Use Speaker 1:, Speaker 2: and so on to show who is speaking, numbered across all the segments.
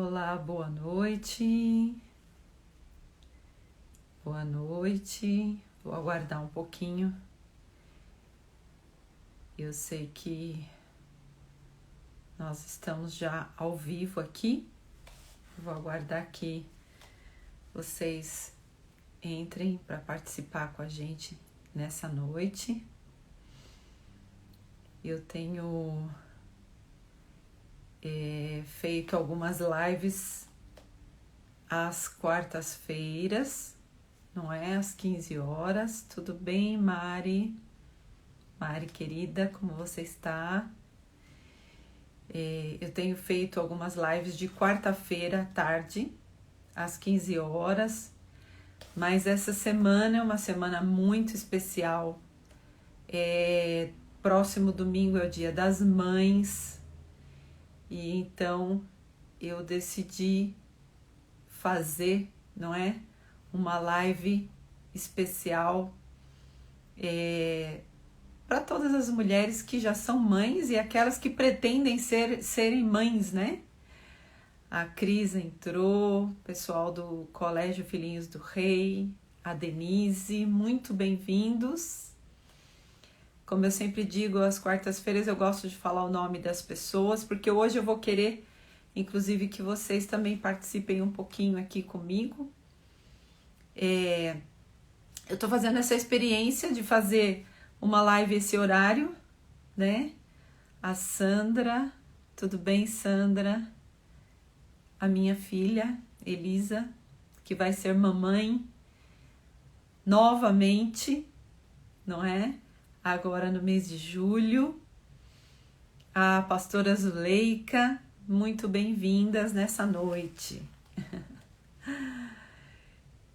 Speaker 1: Olá, boa noite. Boa noite. Vou aguardar um pouquinho. Eu sei que nós estamos já ao vivo aqui. Vou aguardar que vocês entrem para participar com a gente nessa noite. Eu tenho feito algumas lives às quartas-feiras, não é? Às 15 horas. Tudo bem, Mari? Mari, querida, como você está? Eu tenho feito algumas lives de quarta-feira à tarde, às 15 horas, mas essa semana é uma semana muito especial. Próximo domingo é o Dia das Mães, e então eu decidi fazer, não é? Uma live especial para todas as mulheres que já são mães e aquelas que pretendem serem mães, né? A Cris entrou, o pessoal do Colégio Filhinhos do Rei, a Denise, muito bem-vindos. Como eu sempre digo, às quartas-feiras eu gosto de falar o nome das pessoas, porque hoje eu vou querer, inclusive, que vocês também participem um pouquinho aqui comigo. Eu tô fazendo essa experiência de fazer uma live esse horário, né? A Sandra, tudo bem, Sandra? A minha filha, Elisa, que vai ser mamãe novamente, não é? Agora no mês de julho. A pastora Zuleika, muito bem-vindas nessa noite.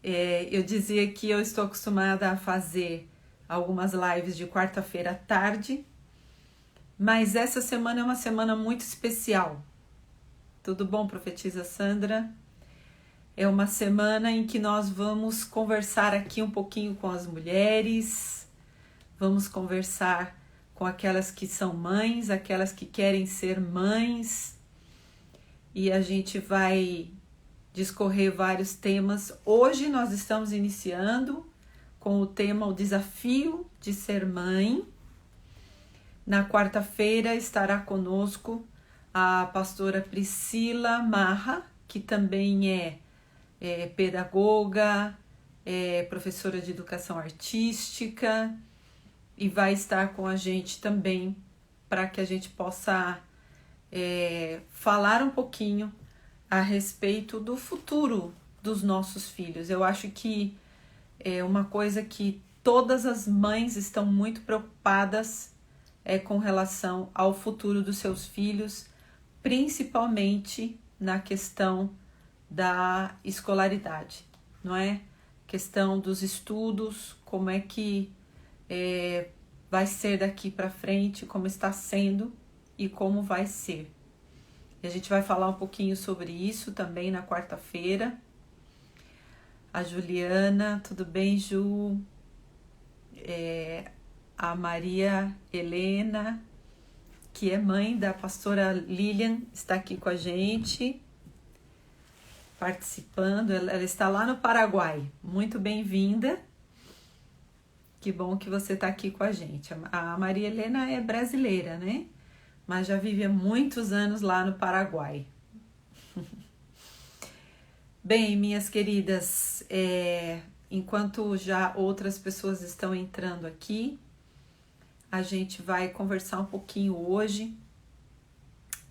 Speaker 1: Eu dizia que eu estou acostumada a fazer algumas lives de quarta-feira à tarde, mas essa semana é uma semana muito especial. Tudo bom, profetisa Sandra? É uma semana em que nós vamos conversar aqui um pouquinho com as mulheres, vamos conversar com aquelas que são mães, aquelas que querem ser mães, e a gente vai discorrer vários temas. Hoje nós estamos iniciando com o tema O Desafio de Ser Mãe. Na quarta-feira estará conosco a pastora Priscila Marra, que também é pedagoga, professora de educação artística, e vai estar com a gente também para que a gente possa falar um pouquinho a respeito do futuro dos nossos filhos. Eu acho que é uma coisa que todas as mães estão muito preocupadas com relação ao futuro dos seus filhos, principalmente na questão da escolaridade, não é? Questão dos estudos, como é que vai ser daqui para frente, como está sendo e como vai ser. E a gente vai falar um pouquinho sobre isso também na quarta-feira. A Juliana, tudo bem, Ju? A Maria Helena, que é mãe da pastora Lilian, está aqui com a gente, participando. Ela está lá no Paraguai. Muito bem-vinda. Que bom que você está aqui com a gente. A Maria Helena é brasileira, né? Mas já vive há muitos anos lá no Paraguai. Bem, minhas queridas, enquanto já outras pessoas estão entrando aqui, a gente vai conversar um pouquinho hoje.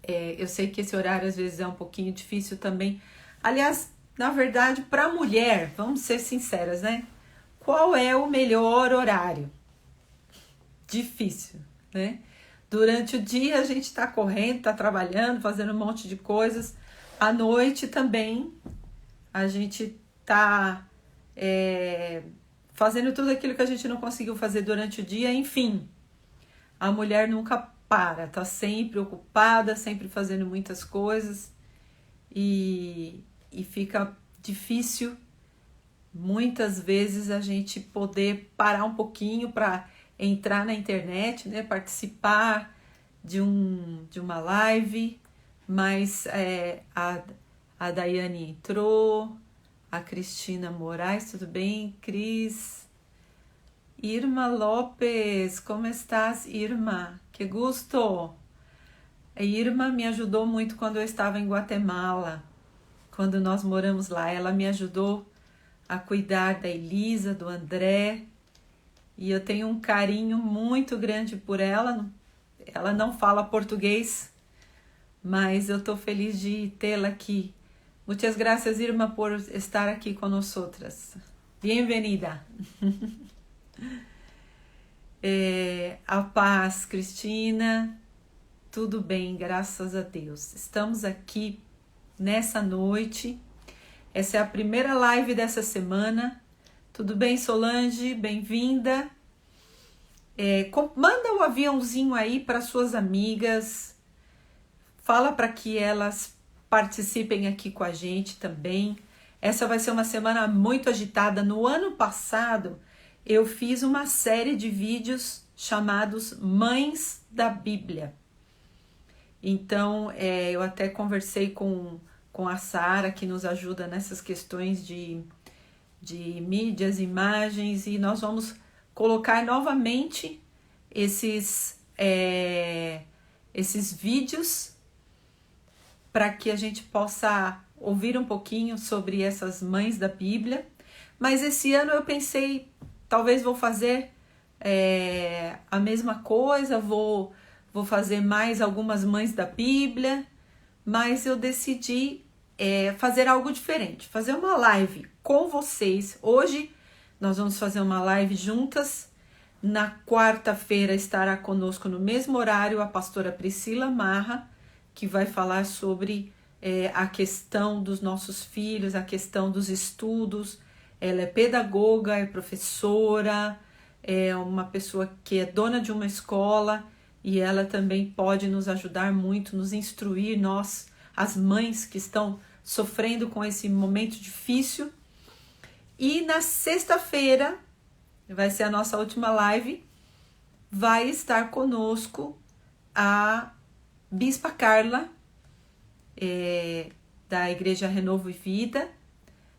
Speaker 1: Eu sei que esse horário às vezes é um pouquinho difícil também. Aliás, na verdade, para a mulher, vamos ser sinceras, né? Qual é o melhor horário? Difícil, né? Durante o dia a gente está correndo, está trabalhando, fazendo um monte de coisas. À noite também a gente está fazendo tudo aquilo que a gente não conseguiu fazer durante o dia. Enfim, a mulher nunca para, está sempre ocupada, sempre fazendo muitas coisas e fica difícil muitas vezes a gente poder parar um pouquinho para entrar na internet, né, participar de uma live, mas A Daiane entrou. A Cristina Moraes, tudo bem? Cris. Irma Lopes, como estás, Irma? Que gusto! A Irma me ajudou muito quando eu estava em Guatemala, quando nós moramos lá. Ela me ajudou a cuidar da Elisa, do André, e eu tenho um carinho muito grande por ela. Ela não fala português, mas eu estou feliz de tê-la aqui. Muitas graças, Irma, por estar aqui com nós outras. Bem-vinda. A paz, Cristina. Tudo bem, graças a Deus. Estamos aqui nessa noite. Essa é a primeira live dessa semana. Tudo bem, Solange? Bem-vinda. Manda o aviãozinho aí para suas amigas. Fala para que elas participem aqui com a gente também. Essa vai ser uma semana muito agitada. No ano passado, eu fiz uma série de vídeos chamados Mães da Bíblia. Então, eu até conversei com a Sara, que nos ajuda nessas questões de mídias, imagens, e nós vamos colocar novamente esses vídeos para que a gente possa ouvir um pouquinho sobre essas mães da Bíblia. Mas esse ano eu pensei, talvez vou fazer a mesma coisa, vou fazer mais algumas mães da Bíblia, mas eu decidi fazer algo diferente, fazer uma live com vocês. Hoje nós vamos fazer uma live juntas. Na quarta-feira estará conosco no mesmo horário a pastora Priscila Marra, que vai falar sobre a questão dos nossos filhos, a questão dos estudos. Ela é pedagoga, é professora, é uma pessoa que é dona de uma escola, e ela também pode nos ajudar muito, nos instruir, nós, as mães que estão sofrendo com esse momento difícil. E na sexta-feira, vai ser a nossa última live, vai estar conosco a Bispa Carla, da Igreja Renovo e Vida,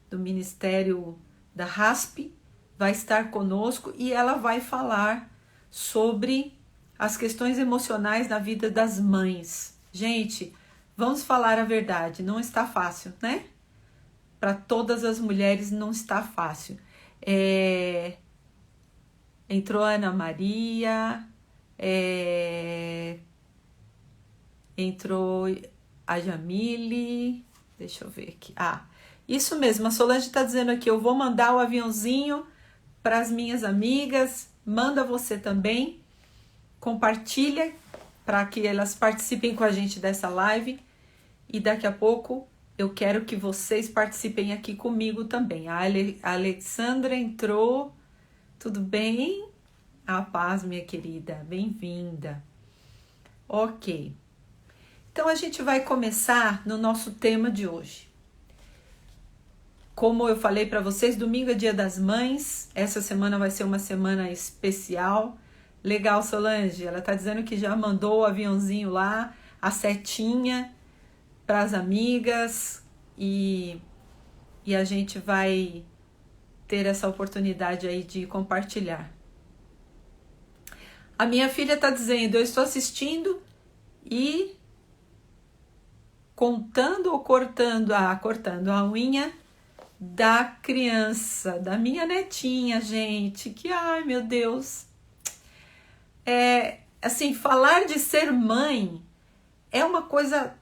Speaker 1: do Ministério da RASP, vai estar conosco e ela vai falar sobre as questões emocionais na vida das mães. Gente, vamos falar a verdade, não está fácil, né? Para todas as mulheres não está fácil. Entrou a Ana Maria, entrou a Jamile, deixa eu ver aqui. Isso mesmo, a Solange está dizendo aqui, eu vou mandar o aviãozinho para as minhas amigas, manda você também. Compartilha para que elas participem com a gente dessa live, e daqui a pouco eu quero que vocês participem aqui comigo também. A Alexandra entrou, tudo bem? A paz, minha querida, bem-vinda. Ok, então a gente vai começar no nosso tema de hoje. Como eu falei para vocês, domingo é Dia das Mães, essa semana vai ser uma semana especial. Legal, Solange, ela tá dizendo que já mandou o aviãozinho lá, a setinha para as amigas, e a gente vai ter essa oportunidade aí de compartilhar. A minha filha tá dizendo, eu estou assistindo e cortando a unha da criança, da minha netinha, gente, que ai meu Deus. Assim, falar de ser mãe é uma coisa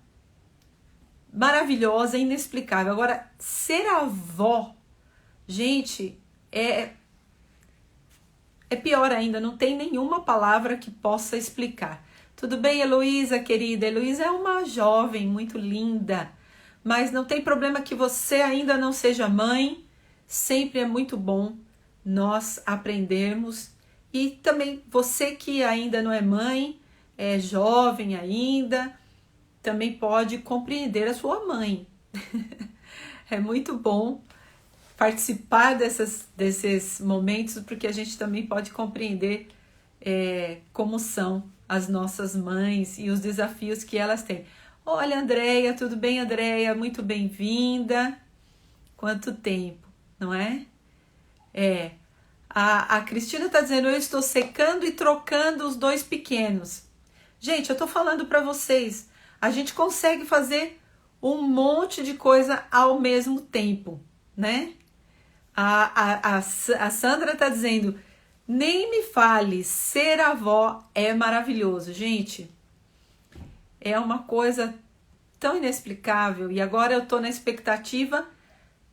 Speaker 1: maravilhosa, inexplicável. Agora, ser avó, gente, é pior ainda, não tem nenhuma palavra que possa explicar. Tudo bem, Heloísa, querida? Heloísa é uma jovem muito linda, mas não tem problema que você ainda não seja mãe. Sempre é muito bom nós aprendermos. E também você que ainda não é mãe, é jovem ainda, também pode compreender a sua mãe. É muito bom participar desses momentos, porque a gente também pode compreender como são as nossas mães e os desafios que elas têm. Olha, Andréia, tudo bem, Andréia? Muito bem-vinda. Quanto tempo, não é? A Cristina tá dizendo, eu estou secando e trocando os dois pequenos. Gente, eu tô falando para vocês, a gente consegue fazer um monte de coisa ao mesmo tempo, né? A Sandra tá dizendo, nem me fale, ser avó é maravilhoso. Gente, é uma coisa tão inexplicável. E agora eu tô na expectativa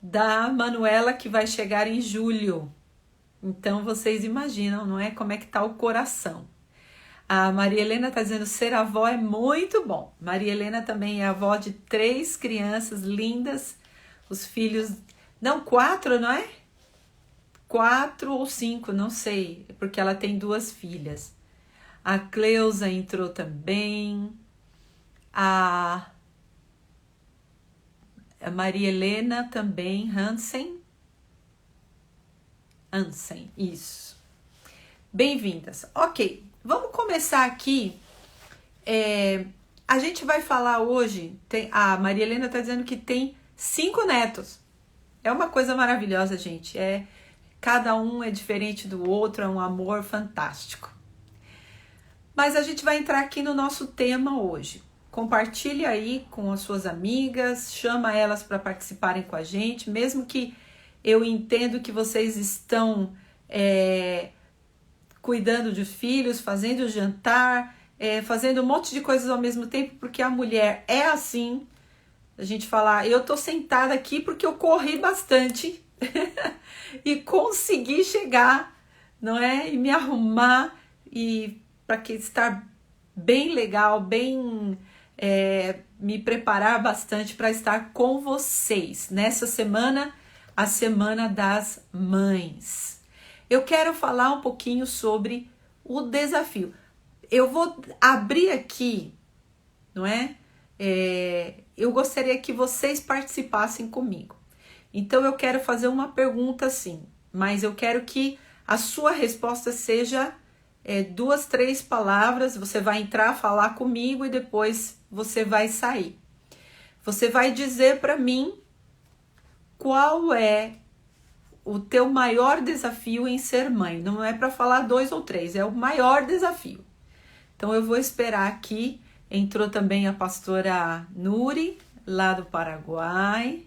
Speaker 1: da Manuela, que vai chegar em julho. Então vocês imaginam, não é? Como é que tá o coração. A Maria Helena tá dizendo, ser avó é muito bom. Maria Helena também é avó de 3 crianças lindas. Os filhos... Não, 4, não é? 4 ou 5, não sei. Porque ela tem 2 filhas. A Cleusa entrou também. A Maria Helena também. Hansen, isso. Bem-vindas. Ok, vamos começar aqui. A gente vai falar hoje, a Maria Helena está dizendo que tem 5 netos. É uma coisa maravilhosa, gente. Cada um é diferente do outro, é um amor fantástico. Mas a gente vai entrar aqui no nosso tema hoje. Compartilhe aí com as suas amigas, chama elas para participarem com a gente, mesmo que eu entendo que vocês estão cuidando de filhos, fazendo jantar, fazendo um monte de coisas ao mesmo tempo, porque a mulher é assim. A gente fala, eu tô sentada aqui porque eu corri bastante e consegui chegar, não é? E me arrumar e para que estar bem legal, bem me preparar bastante para estar com vocês nessa semana, a Semana das Mães. Eu quero falar um pouquinho sobre o desafio. Eu vou abrir aqui, não é? Eu gostaria que vocês participassem comigo. Então eu quero fazer uma pergunta assim, mas eu quero que a sua resposta seja 2, 3 palavras. Você vai entrar, falar comigo e depois você vai sair. Você vai dizer para mim qual é o teu maior desafio em ser mãe. Não é para falar 2 ou 3, é o maior desafio. Então eu vou esperar aqui. Entrou também a pastora Nuri, lá do Paraguai.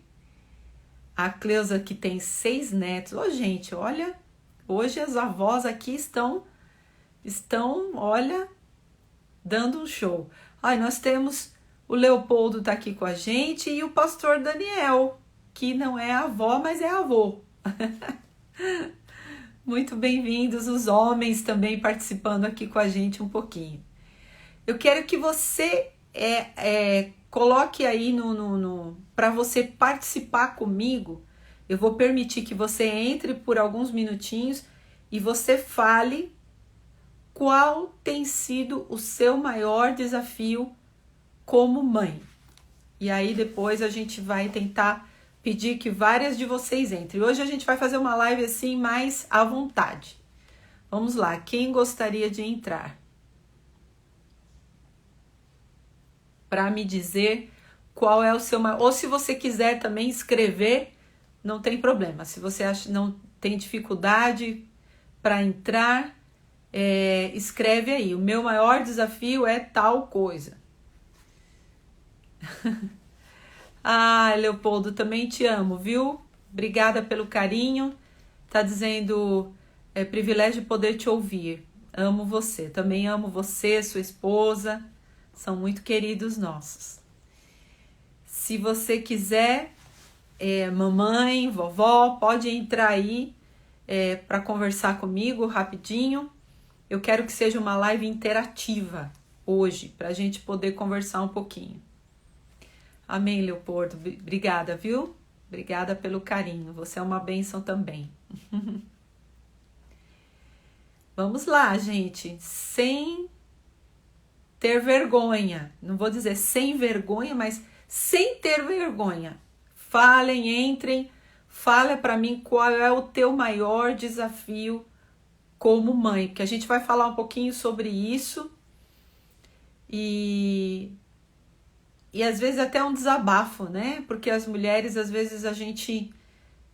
Speaker 1: A Cleusa, que tem 6 netos. Ô, gente, olha, hoje as avós aqui estão, olha, dando um show. Ai, nós temos o Leopoldo tá aqui com a gente e o pastor Daniel, que não é avó, mas é avô. Muito bem-vindos os homens também participando aqui com a gente um pouquinho. Eu quero que você coloque aí para você participar comigo. Eu vou permitir que você entre por alguns minutinhos e você fale qual tem sido o seu maior desafio como mãe. E aí depois a gente vai tentar pedir que várias de vocês entrem. Hoje a gente vai fazer uma live assim mais à vontade. Vamos lá, quem gostaria de entrar? Para me dizer qual é o seu maior... Ou se você quiser também escrever, não tem problema. Se você acha não tem dificuldade para entrar, escreve aí. O meu maior desafio é tal coisa. Ah, Leopoldo, também te amo, viu? Obrigada pelo carinho. Tá dizendo, é privilégio poder te ouvir. Amo você. Também amo você, sua esposa. São muito queridos nossos. Se você quiser, mamãe, vovó, pode entrar aí para conversar comigo rapidinho. Eu quero que seja uma live interativa hoje, para a gente poder conversar um pouquinho. Amém, Leopoldo. Obrigada, viu? Obrigada pelo carinho. Você é uma bênção também. Vamos lá, gente. Sem ter vergonha. Não vou dizer sem vergonha, mas sem ter vergonha. Falem, entrem. Fala para mim qual é o teu maior desafio como mãe. Porque a gente vai falar um pouquinho sobre isso. E e às vezes até um desabafo, né? Porque as mulheres, às vezes, a gente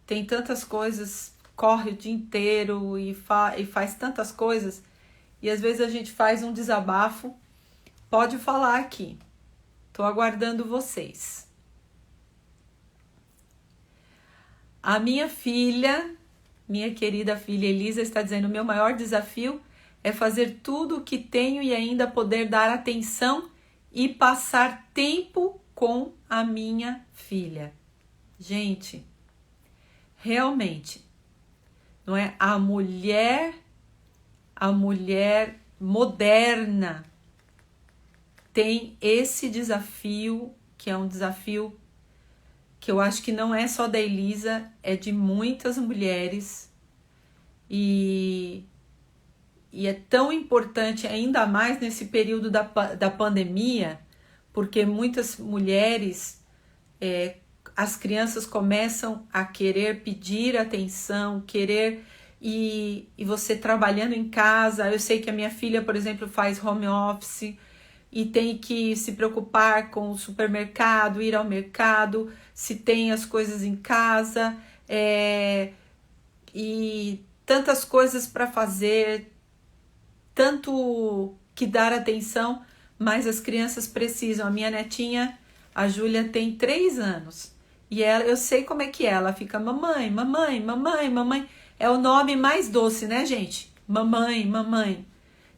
Speaker 1: tem tantas coisas, corre o dia inteiro e faz tantas coisas, e às vezes a gente faz um desabafo. Pode falar aqui. Tô aguardando vocês. A minha filha, minha querida filha Elisa, está dizendo: meu maior desafio é fazer tudo o que tenho e ainda poder dar atenção e passar tempo com a minha filha. Gente, realmente, não é? A mulher moderna tem esse desafio, que é um desafio que eu acho que não é só da Elisa, é de muitas mulheres, e é tão importante, ainda mais nesse período da pandemia, porque muitas mulheres, as crianças começam a querer pedir atenção, e você trabalhando em casa. Eu sei que a minha filha, por exemplo, faz home office e tem que se preocupar com o supermercado, ir ao mercado, se tem as coisas em casa, e tantas coisas para fazer, tanto que dar atenção, mas as crianças precisam. A minha netinha, a Júlia, tem 3 anos, e eu sei como é que é, ela fica mamãe, mamãe, mamãe, mamãe. É o nome mais doce, né, gente? Mamãe, mamãe.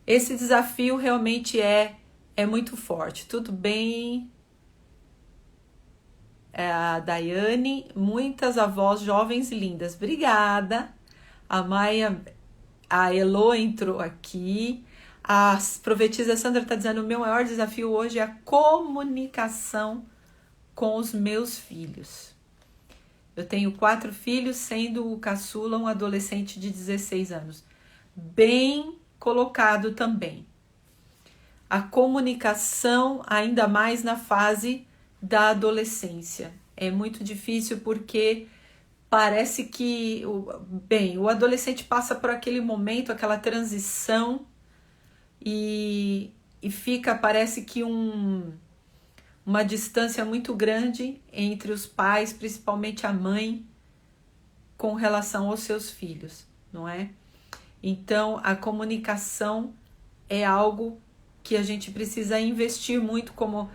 Speaker 1: Esse desafio realmente é muito forte. Tudo bem? A Daiane, muitas avós jovens e lindas. Obrigada. A Maia, a Elo entrou aqui. A profetisa Sandra está dizendo: o meu maior desafio hoje é a comunicação com os meus filhos. Eu tenho 4 filhos, sendo o caçula um adolescente de 16 anos. Bem colocado também. A comunicação, ainda mais na fase da adolescência. É muito difícil porque parece que, o adolescente passa por aquele momento, aquela transição, e fica, parece que uma distância muito grande entre os pais, principalmente a mãe, com relação aos seus filhos, não é? Então, a comunicação é algo que a gente precisa investir muito, como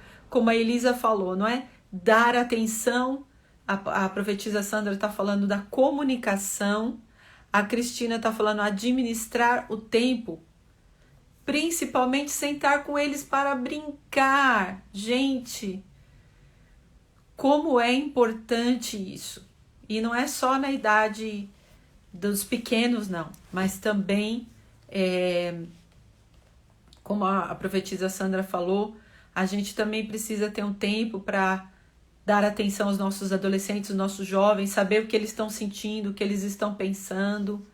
Speaker 1: a Elisa falou, não é? Dar atenção. A profetisa Sandra está falando da comunicação, a Cristina está falando administrar o tempo, principalmente sentar com eles para brincar. Gente, como é importante isso. E não é só na idade dos pequenos, não, mas também, como a profetisa Sandra falou, a gente também precisa ter um tempo para dar atenção aos nossos adolescentes, aos nossos jovens, saber o que eles estão sentindo, o que eles estão pensando.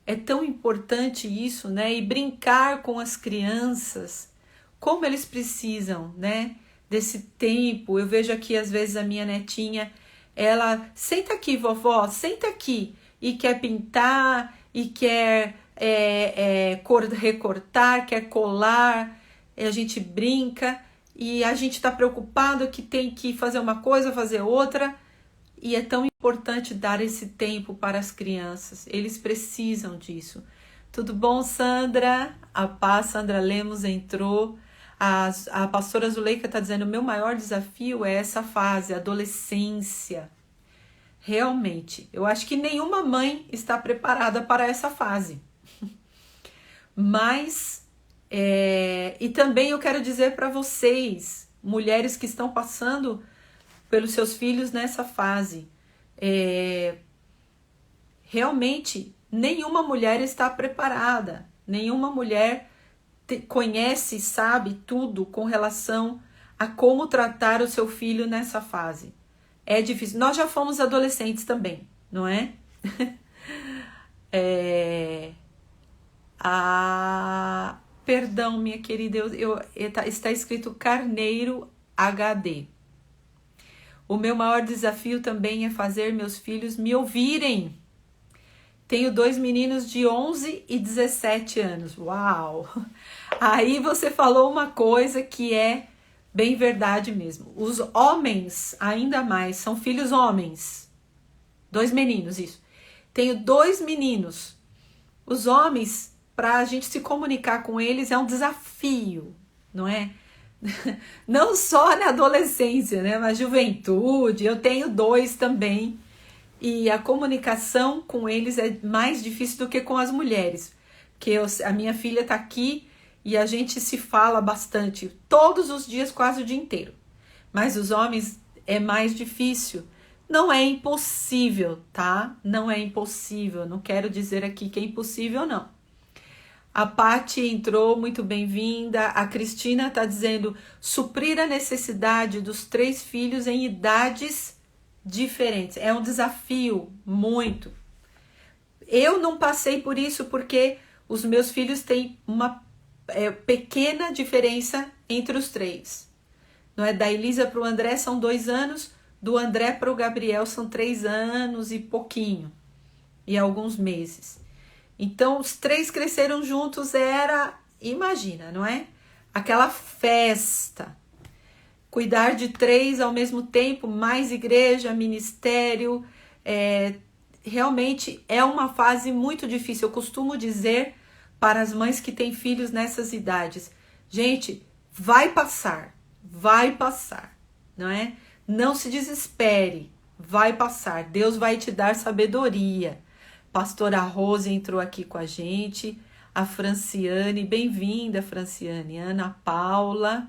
Speaker 1: É tão importante isso, né? E brincar com as crianças, como eles precisam, né? Desse tempo. Eu vejo aqui, às vezes, a minha netinha, ela, senta aqui, vovó, senta aqui, e quer pintar, e quer recortar, quer colar, a gente brinca, e a gente está preocupado que tem que fazer uma coisa, fazer outra, e é tão importante dar esse tempo para as crianças. Eles precisam disso. Tudo bom, Sandra? A paz, Sandra Lemos entrou. A pastora Zuleika está dizendo: o meu maior desafio é essa fase, a adolescência. Realmente, eu acho que nenhuma mãe está preparada para essa fase. Mas, e também eu quero dizer para vocês, mulheres que estão passando pelos seus filhos nessa fase, realmente nenhuma mulher está preparada, nenhuma mulher conhece e sabe tudo com relação a como tratar o seu filho nessa fase. É difícil. Nós já fomos adolescentes também, não é? Perdão, minha querida, está escrito Carneiro HD. O meu maior desafio também é fazer meus filhos me ouvirem. Tenho 2 meninos de 11 e 17 anos. Uau! Aí você falou uma coisa que é bem verdade mesmo. Os homens, ainda mais, são filhos homens. 2 meninos, isso. Tenho 2 meninos. Os homens, para a gente se comunicar com eles é um desafio, não é? Não só na adolescência, né? Mas juventude. Eu tenho 2 também. E a comunicação com eles é mais difícil do que com as mulheres. Porque a minha filha está aqui e a gente se fala bastante, todos os dias, quase o dia inteiro. Mas os homens é mais difícil. Não é impossível, tá? Não é impossível. Não quero dizer aqui que é impossível, não. A Paty entrou, muito bem-vinda. A Cristina está dizendo suprir a necessidade dos 3 filhos em idades diferentes. É um desafio, muito. Eu não passei por isso porque os meus filhos têm uma pequena diferença entre os 3. Não é? Da Elisa para o André são 2 anos, do André para o Gabriel são 3 anos e pouquinho, e alguns meses. Então, os 3 cresceram juntos, imagina, não é? Aquela festa. Cuidar de 3 ao mesmo tempo, mais igreja, ministério, realmente é uma fase muito difícil. Eu costumo dizer para as mães que têm filhos nessas idades, gente, vai passar, não é? Não se desespere, vai passar, Deus vai te dar sabedoria. Pastora Rose entrou aqui com a gente, a Franciane, bem-vinda, Franciane, Ana Paula.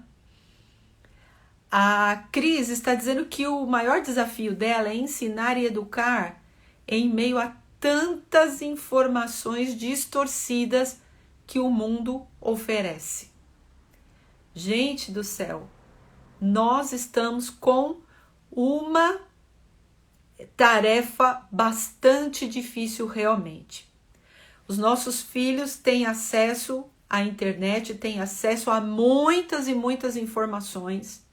Speaker 1: A Cris está dizendo que o maior desafio dela é ensinar e educar em meio a tantas informações distorcidas que o mundo oferece. Gente do céu, nós estamos com uma tarefa bastante difícil realmente. Os nossos filhos têm acesso à internet, têm acesso a muitas e muitas informações,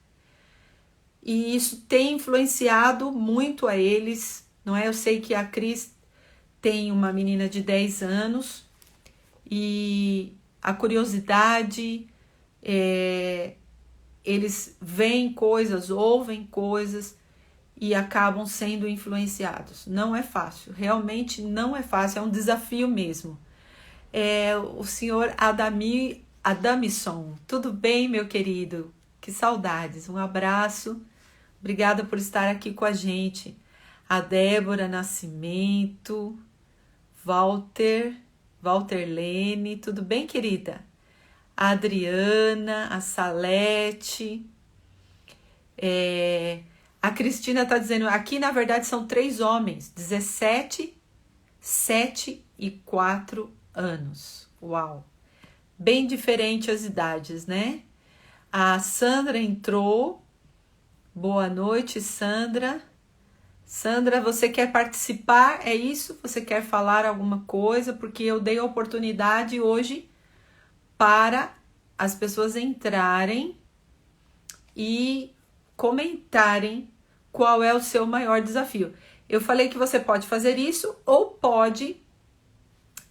Speaker 1: e isso tem influenciado muito a eles, não é? Eu sei que a Cris tem uma menina de 10 anos e a curiosidade, eles veem coisas, ouvem coisas e acabam sendo influenciados. Não é fácil, realmente não é fácil, é um desafio mesmo. O senhor Adamison, tudo bem, meu querido? Que saudades, um abraço, obrigada por estar aqui com a gente. A Débora Nascimento, Walter Lene, tudo bem, querida? A Adriana, a Salete, a Cristina está dizendo, aqui na verdade são 3 homens, 17, 7 e 4 anos. Uau! Bem diferente as idades, né? A Sandra entrou. Boa noite, Sandra. Sandra, você quer participar? É isso? Você quer falar alguma coisa? Porque eu dei a oportunidade hoje para as pessoas entrarem e comentarem qual é o seu maior desafio. Eu falei que você pode fazer isso ou pode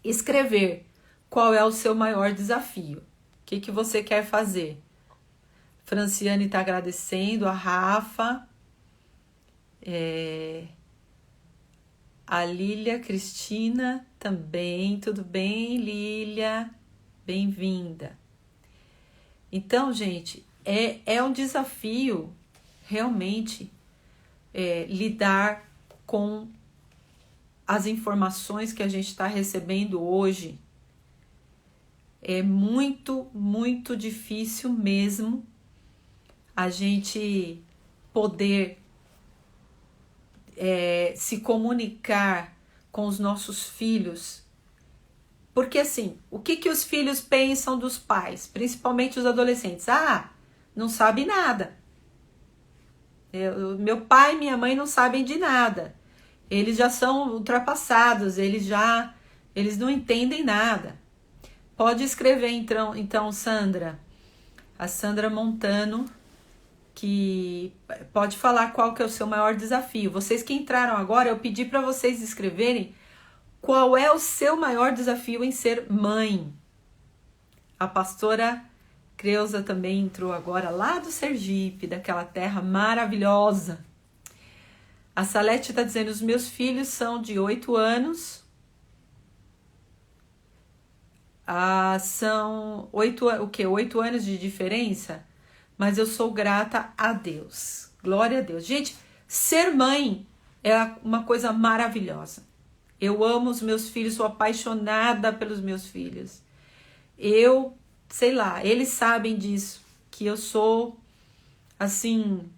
Speaker 1: escrever qual é o seu maior desafio. O que você quer fazer? Franciane está agradecendo, a Rafa, a Lília, Cristina também. Tudo bem, Lília? Bem-vinda. Então, gente, é um desafio realmente lidar com as informações que a gente está recebendo hoje. É muito, muito difícil mesmo a gente poder se comunicar com os nossos filhos. Porque assim, o que os filhos pensam dos pais, principalmente os adolescentes? Não sabe nada. Meu pai e minha mãe não sabem de nada. Eles já são ultrapassados, eles não entendem nada. Pode escrever então, Sandra. A Sandra Montano, que pode falar qual que é o seu maior desafio. Vocês que entraram agora, eu pedi para vocês escreverem qual é o seu maior desafio em ser mãe. A pastora Creuza também entrou agora lá do Sergipe, daquela terra maravilhosa. A Salete está dizendo, os meus filhos são de 8 anos. São 8 anos de diferença? Mas eu sou grata a Deus. Glória a Deus. Gente, ser mãe é uma coisa maravilhosa. Eu amo os meus filhos, sou apaixonada pelos meus filhos. Sei lá, eles sabem disso, que eu sou, assim,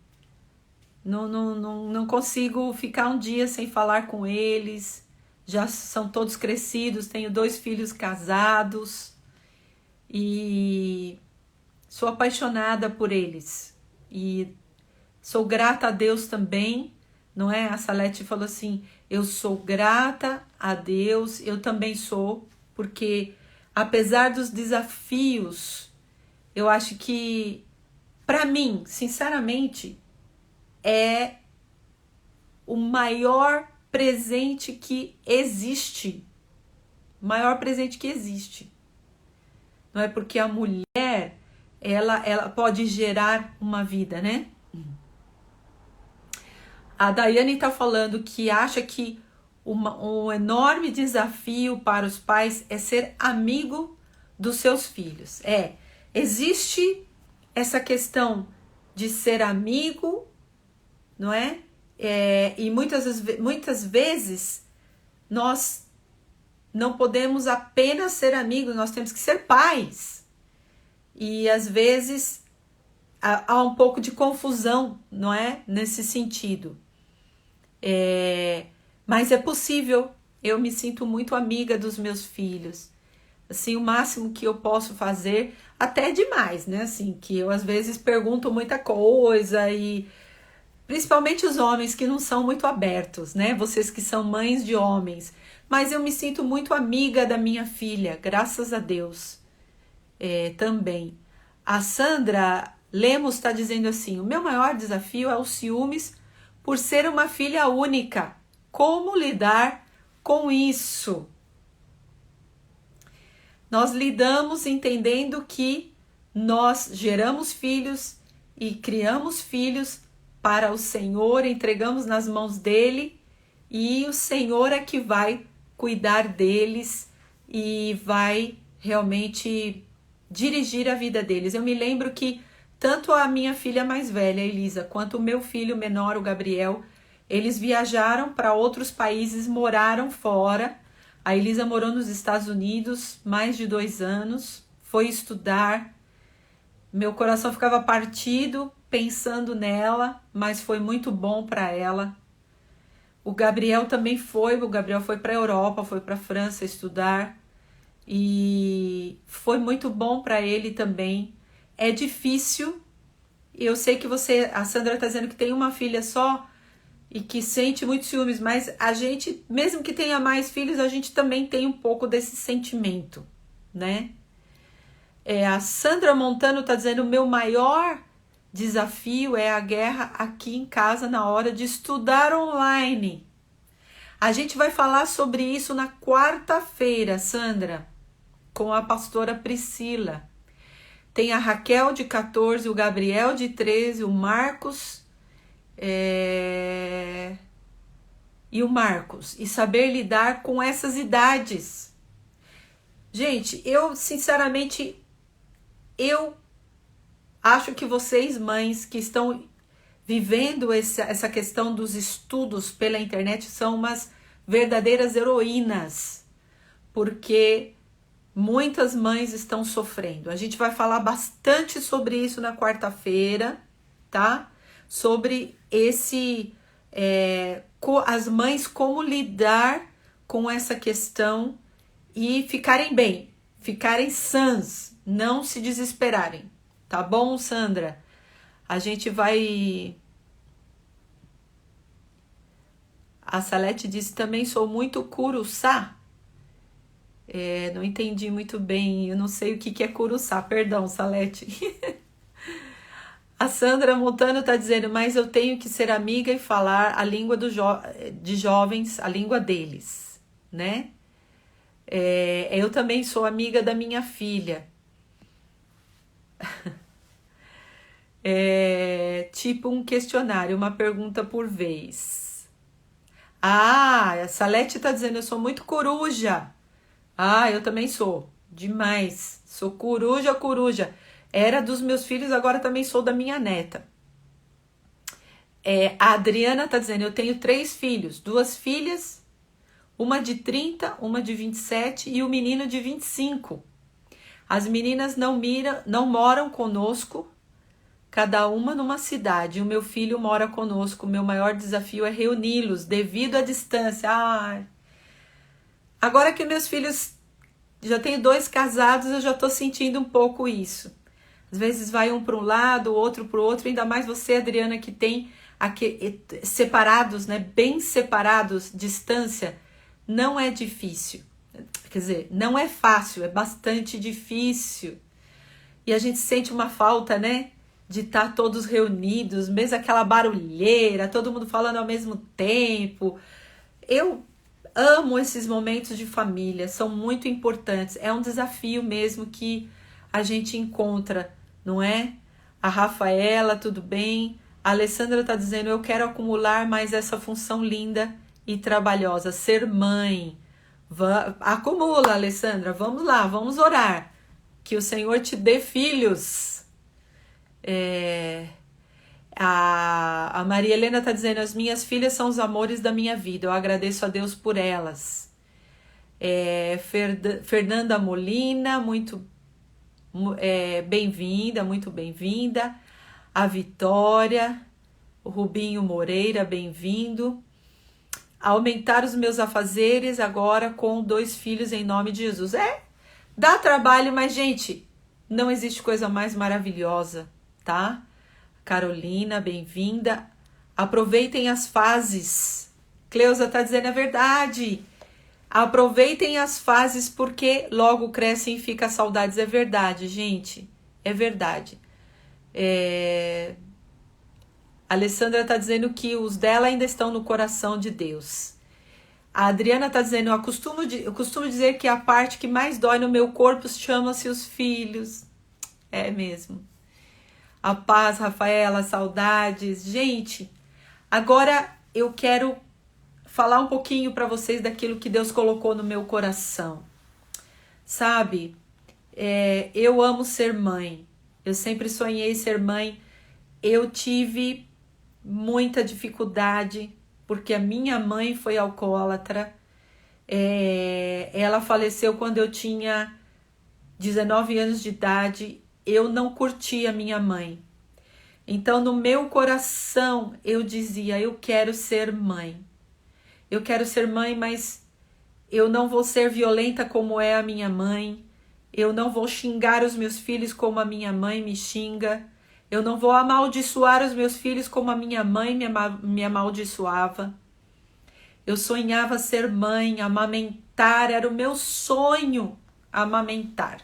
Speaker 1: não consigo ficar um dia sem falar com eles. Já são todos crescidos, tenho 2 filhos casados e sou apaixonada por eles. E sou grata a Deus também, não é? A Salete falou assim, eu sou grata a Deus, eu também sou, porque apesar dos desafios, eu acho que, para mim, sinceramente, é o maior presente que existe. Maior presente que existe. Não é porque a mulher, ela pode gerar uma vida, né? A Daiane está falando que acha que um enorme desafio para os pais é ser amigo dos seus filhos. Existe essa questão de ser amigo, não é? E muitas vezes nós não podemos apenas ser amigos, nós temos que ser pais. E às vezes há um pouco de confusão, não é? Nesse sentido. Mas é possível, eu me sinto muito amiga dos meus filhos. Assim, o máximo que eu posso fazer, até demais, né? Assim, que eu às vezes pergunto muita coisa e principalmente os homens que não são muito abertos, né? Vocês que são mães de homens. Mas eu me sinto muito amiga da minha filha, graças a Deus. Também. A Sandra Lemos está dizendo assim, o meu maior desafio é os ciúmes por ser uma filha única. Como lidar com isso? Nós lidamos entendendo que nós geramos filhos e criamos filhos para o Senhor, entregamos nas mãos dele e o Senhor é que vai cuidar deles e vai realmente dirigir a vida deles. Eu me lembro que tanto a minha filha mais velha, a Elisa, quanto o meu filho menor, o Gabriel, eles viajaram para outros países, moraram fora. A Elisa morou nos Estados Unidos mais de 2 anos, foi estudar. Meu coração ficava partido pensando nela, mas foi muito bom para ela. O Gabriel também foi para a Europa, foi para a França estudar e foi muito bom para ele também. É difícil, eu sei que a Sandra está dizendo que tem uma filha só e que sente muitos ciúmes, mas a gente, mesmo que tenha mais filhos, a gente também tem um pouco desse sentimento, né? A Sandra Montano está dizendo, o meu maior desafio é a guerra aqui em casa na hora de estudar online. A gente vai falar sobre isso na quarta-feira, Sandra, com a pastora Priscila. Tem a Raquel de 14, o Gabriel de 13, o Marcos e o Marcos. E saber lidar com essas idades. Gente, eu sinceramente, eu acho que vocês, mães, que estão vivendo essa questão dos estudos pela internet, são umas verdadeiras heroínas, porque muitas mães estão sofrendo. A gente vai falar bastante sobre isso na quarta-feira, tá? Sobre as mães, como lidar com essa questão e ficarem bem, ficarem sãs, não se desesperarem. Tá bom, Sandra? A gente vai... A Salete disse, também sou muito curuçá. Não entendi muito bem, eu não sei o que é curuçá, perdão, Salete. A Sandra Montano está dizendo, mas eu tenho que ser amiga e falar a língua de jovens, a língua deles, né? Eu também sou amiga da minha filha. Tipo um questionário, uma pergunta por vez. A Salete tá dizendo, eu sou muito coruja. Eu também sou. Demais. Sou coruja, coruja. Era dos meus filhos, agora também sou da minha neta. A Adriana tá dizendo, eu tenho 3 filhos. 2 filhas, uma de 30, uma de 27 e o menino de 25. As meninas não moram conosco, cada uma numa cidade. O meu filho mora conosco. O meu maior desafio é reuni-los devido à distância. Agora que meus filhos, já tenho 2 casados, eu já tô sentindo um pouco isso. Às vezes vai um para um lado, o outro para o outro. Ainda mais você, Adriana, que tem aqui, separados, né? Bem separados, distância. Não é difícil. Quer dizer, não é fácil, é bastante difícil. E a gente sente uma falta, né? De estar todos reunidos, mesmo aquela barulheira, todo mundo falando ao mesmo tempo. Eu amo esses momentos de família, são muito importantes. É um desafio mesmo que a gente encontra, não é? A Rafaela, tudo bem? A Alessandra tá dizendo, eu quero acumular mais essa função linda e trabalhosa, ser mãe. Acumula, Alessandra, vamos lá, vamos orar. Que o Senhor te dê filhos. A Maria Helena está dizendo, as minhas filhas são os amores da minha vida, eu agradeço a Deus por elas. Fernanda Molina, muito bem-vinda, muito bem-vinda. A Vitória, o Rubinho Moreira, bem-vindo. Aumentar os meus afazeres agora com 2 filhos em nome de Jesus. Dá trabalho, mas gente, não existe coisa mais maravilhosa, tá? Carolina, bem-vinda. Aproveitem as fases. Cleusa tá dizendo a verdade. Aproveitem as fases porque logo crescem e fica saudades. É verdade, gente. É verdade. A Alessandra tá dizendo que os dela ainda estão no coração de Deus. A Adriana tá dizendo, eu costumo dizer que a parte que mais dói no meu corpo chama-se os filhos. É mesmo. A paz, Rafaela, saudades. Gente, agora eu quero falar um pouquinho para vocês daquilo que Deus colocou no meu coração. Sabe, eu amo ser mãe. Eu sempre sonhei ser mãe. Eu tive muita dificuldade, porque a minha mãe foi alcoólatra. Ela faleceu quando eu tinha 19 anos de idade. Eu não curti a minha mãe. Então, no meu coração, eu dizia, eu quero ser mãe. Eu quero ser mãe, mas eu não vou ser violenta como é a minha mãe. Eu não vou xingar os meus filhos como a minha mãe me xinga. Eu não vou amaldiçoar os meus filhos como a minha mãe me amaldiçoava. Eu sonhava ser mãe, amamentar, era o meu sonho amamentar.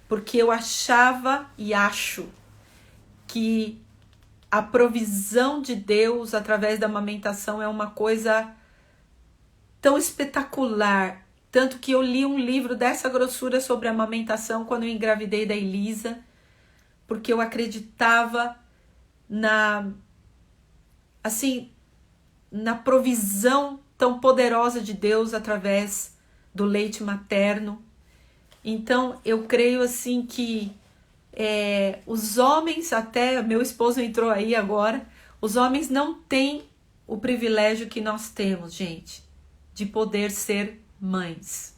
Speaker 1: Porque eu achava e acho que a provisão de Deus através da amamentação é uma coisa tão espetacular. Tanto que eu li um livro dessa grossura sobre a amamentação quando eu engravidei da Elisa, porque eu acreditava na provisão tão poderosa de Deus através do leite materno. Então, eu creio assim que os homens, até meu esposo entrou aí agora, os homens não têm o privilégio que nós temos, gente, de poder ser mães.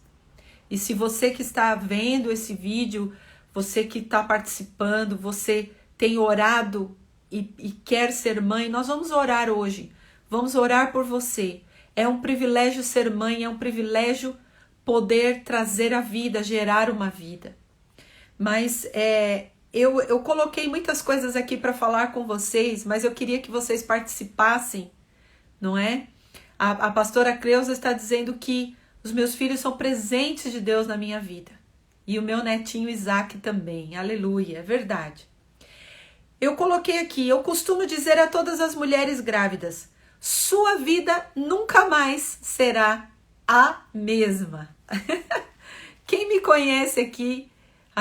Speaker 1: E se você que está vendo esse vídeo, você que está participando, você tem orado e quer ser mãe, nós vamos orar hoje. Vamos orar por você. É um privilégio ser mãe, é um privilégio poder trazer a vida, gerar uma vida. Mas eu coloquei muitas coisas aqui para falar com vocês, mas eu queria que vocês participassem, não é? A pastora Cleusa está dizendo que os meus filhos são presentes de Deus na minha vida. E o meu netinho Isaac também. Aleluia, é verdade. Eu coloquei aqui, eu costumo dizer a todas as mulheres grávidas, sua vida nunca mais será a mesma. Quem me conhece aqui,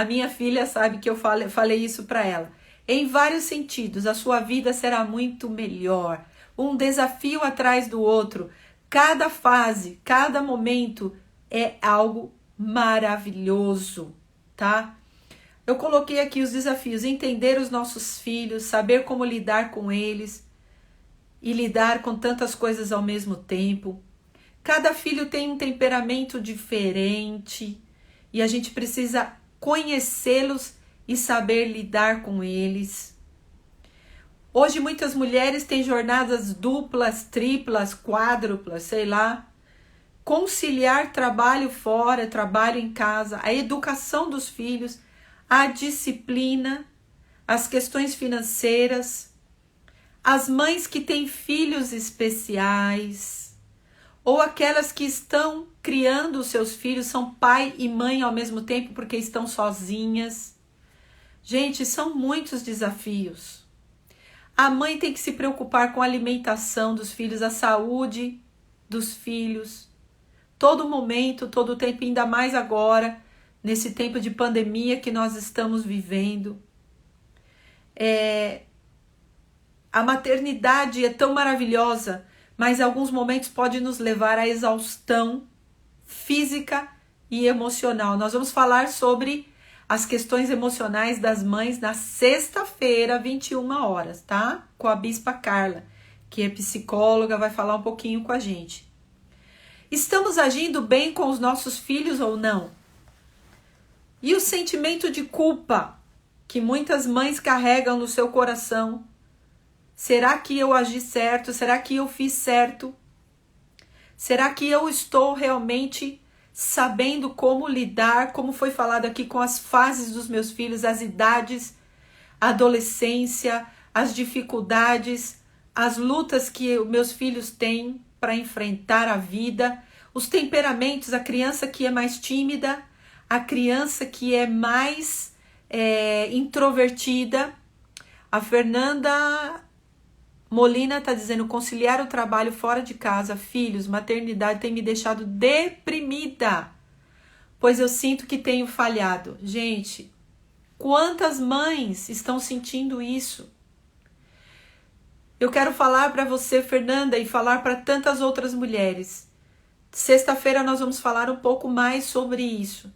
Speaker 1: A minha filha sabe que eu falei isso para ela. Em vários sentidos, a sua vida será muito melhor. Um desafio atrás do outro. Cada fase, cada momento é algo maravilhoso, tá? Eu coloquei aqui os desafios: entender os nossos filhos, saber como lidar com eles e lidar com tantas coisas ao mesmo tempo. Cada filho tem um temperamento diferente e a gente precisa conhecê-los e saber lidar com eles. Hoje muitas mulheres têm jornadas duplas, triplas, quádruplas, sei lá. Conciliar trabalho fora, trabalho em casa, a educação dos filhos, a disciplina, as questões financeiras, as mães que têm filhos especiais, ou aquelas que estão criando os seus filhos, são pai e mãe ao mesmo tempo porque estão sozinhas. Gente, são muitos desafios. A mãe tem que se preocupar com a alimentação dos filhos, a saúde dos filhos, todo momento, todo tempo, ainda mais agora, nesse tempo de pandemia que nós estamos vivendo. A maternidade é tão maravilhosa, mas em alguns momentos pode nos levar à exaustão física e emocional. Nós vamos falar sobre as questões emocionais das mães na sexta-feira, 21 horas, tá? Com a Bispa Carla, que é psicóloga, vai falar um pouquinho com a gente. Estamos agindo bem com os nossos filhos ou não? E o sentimento de culpa que muitas mães carregam no seu coração? Será que eu agi certo? Será que eu fiz certo? Será que eu estou realmente sabendo como lidar, como foi falado aqui, com as fases dos meus filhos, as idades, a adolescência, as dificuldades, as lutas que meus filhos têm para enfrentar a vida, os temperamentos, a criança que é mais tímida, a criança que é mais introvertida. A Fernanda Molina está dizendo: conciliar o trabalho fora de casa, filhos, maternidade tem me deixado deprimida, pois eu sinto que tenho falhado. Gente, quantas mães estão sentindo isso? Eu quero falar para você, Fernanda, e falar para tantas outras mulheres. Sexta-feira nós vamos falar um pouco mais sobre isso.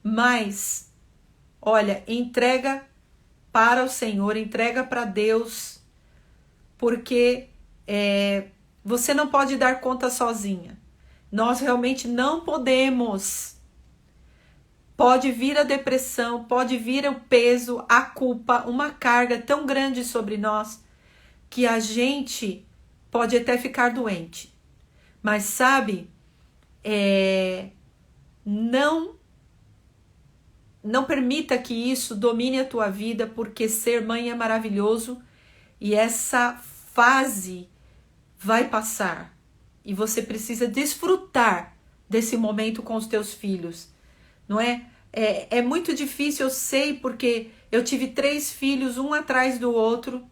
Speaker 1: Mas, olha, entrega para o Senhor, entrega para Deus, porque você não pode dar conta sozinha. Nós realmente não podemos. Pode vir a depressão, pode vir o peso, a culpa, uma carga tão grande sobre nós que a gente pode até ficar doente. Mas sabe, não permita que isso domine a tua vida, porque ser mãe é maravilhoso e essa fase vai passar. E você precisa desfrutar desse momento com os teus filhos, não é? É muito difícil, eu sei, porque eu tive 3 filhos, um atrás do outro,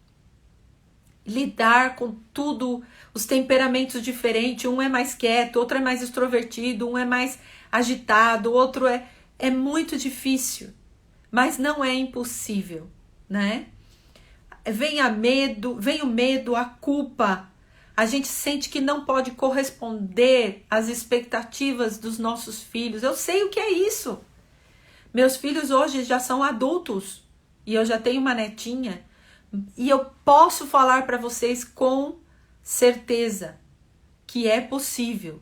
Speaker 1: lidar com tudo, os temperamentos diferentes, um é mais quieto, outro é mais extrovertido, um é mais agitado, outro é muito difícil, mas não é impossível, né? Vem o medo, a culpa, a gente sente que não pode corresponder às expectativas dos nossos filhos. Eu sei o que é isso. Meus filhos hoje já são adultos e eu já tenho uma netinha e eu posso falar para vocês com certeza que é possível.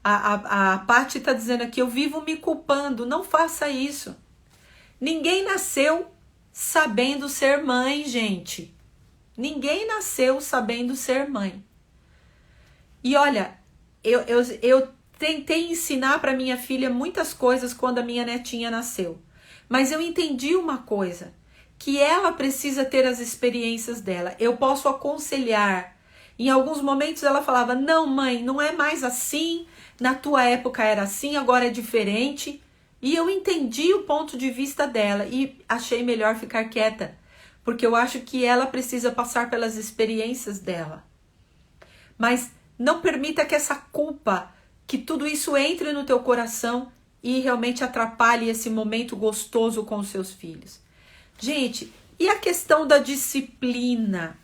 Speaker 1: A Paty está dizendo aqui: eu vivo me culpando. Não faça isso. Ninguém nasceu sabendo ser mãe, gente. Ninguém nasceu sabendo ser mãe. E olha, eu tentei ensinar para minha filha muitas coisas quando a minha netinha nasceu. Mas eu entendi uma coisa, que ela precisa ter as experiências dela. Eu posso aconselhar. Em alguns momentos ela falava: não, mãe, não é mais assim. Na tua época era assim, agora é diferente. E eu entendi o ponto de vista dela e achei melhor ficar quieta, porque eu acho que ela precisa passar pelas experiências dela. Mas não permita que essa culpa, que tudo isso entre no teu coração e realmente atrapalhe esse momento gostoso com os seus filhos. Gente, e a questão da disciplina,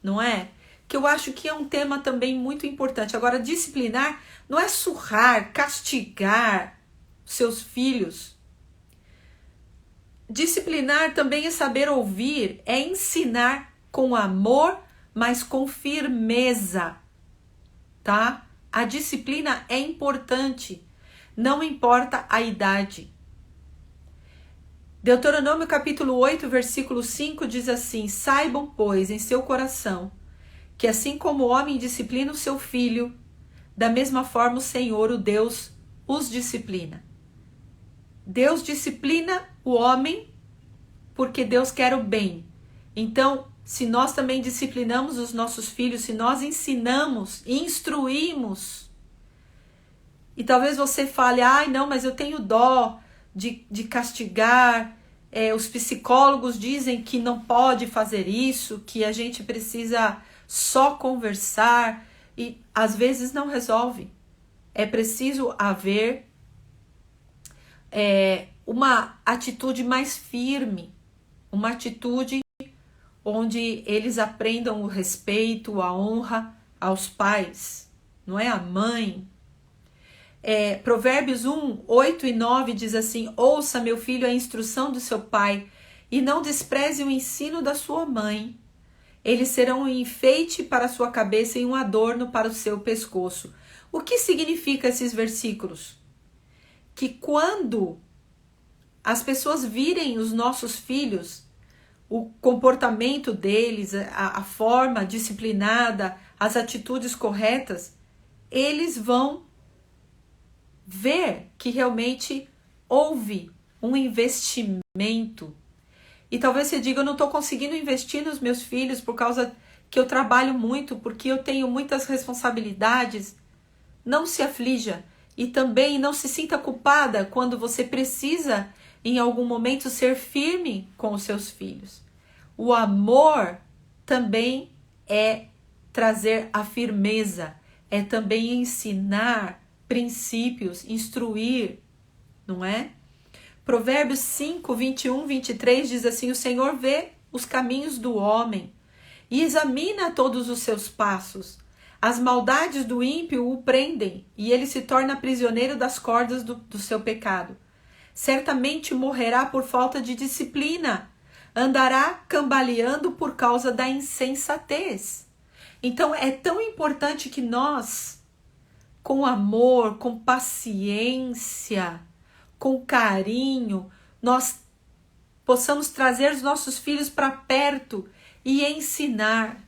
Speaker 1: não é? Que eu acho que é um tema também muito importante. Agora, disciplinar não é surrar, castigar seus filhos. Disciplinar também é saber ouvir, é ensinar com amor, mas com firmeza, tá? A disciplina é importante, não importa a idade. Deuteronômio capítulo 8, versículo 5 diz assim: saibam, pois, em seu coração, que assim como o homem disciplina o seu filho, da mesma forma o Senhor, o Deus, os disciplina. Deus disciplina o homem porque Deus quer o bem. Então, se nós também disciplinamos os nossos filhos, se nós ensinamos, instruímos, e talvez você fale, ai não, mas eu tenho dó de castigar, os psicólogos dizem que não pode fazer isso, que a gente precisa só conversar, e às vezes não resolve. É preciso haver uma atitude mais firme, uma atitude onde eles aprendam o respeito, a honra aos pais, não é? A mãe. Provérbios 1, 8 e 9 diz assim: ouça, meu filho, a instrução do seu pai, e não despreze o ensino da sua mãe. Eles serão um enfeite para a sua cabeça e um adorno para o seu pescoço. O que significa esses versículos? Que quando as pessoas virem os nossos filhos, o comportamento deles, a forma disciplinada, as atitudes corretas, eles vão ver que realmente houve um investimento. E talvez você diga, eu não estou conseguindo investir nos meus filhos por causa que eu trabalho muito, porque eu tenho muitas responsabilidades. Não se aflija e também não se sinta culpada quando você precisa, em algum momento, ser firme com os seus filhos. O amor também é trazer a firmeza, é também ensinar princípios, instruir, não é? Provérbios 5, 21, 23 diz assim: o Senhor vê os caminhos do homem e examina todos os seus passos. As maldades do ímpio o prendem e ele se torna prisioneiro das cordas do seu pecado. Certamente morrerá por falta de disciplina, andará cambaleando por causa da insensatez. Então é tão importante que nós, com amor, com paciência, com carinho, nós possamos trazer os nossos filhos para perto e ensinar.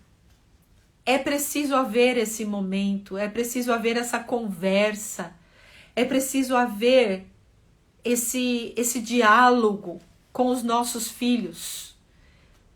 Speaker 1: É preciso haver esse momento, é preciso haver essa conversa, é preciso haver esse diálogo com os nossos filhos,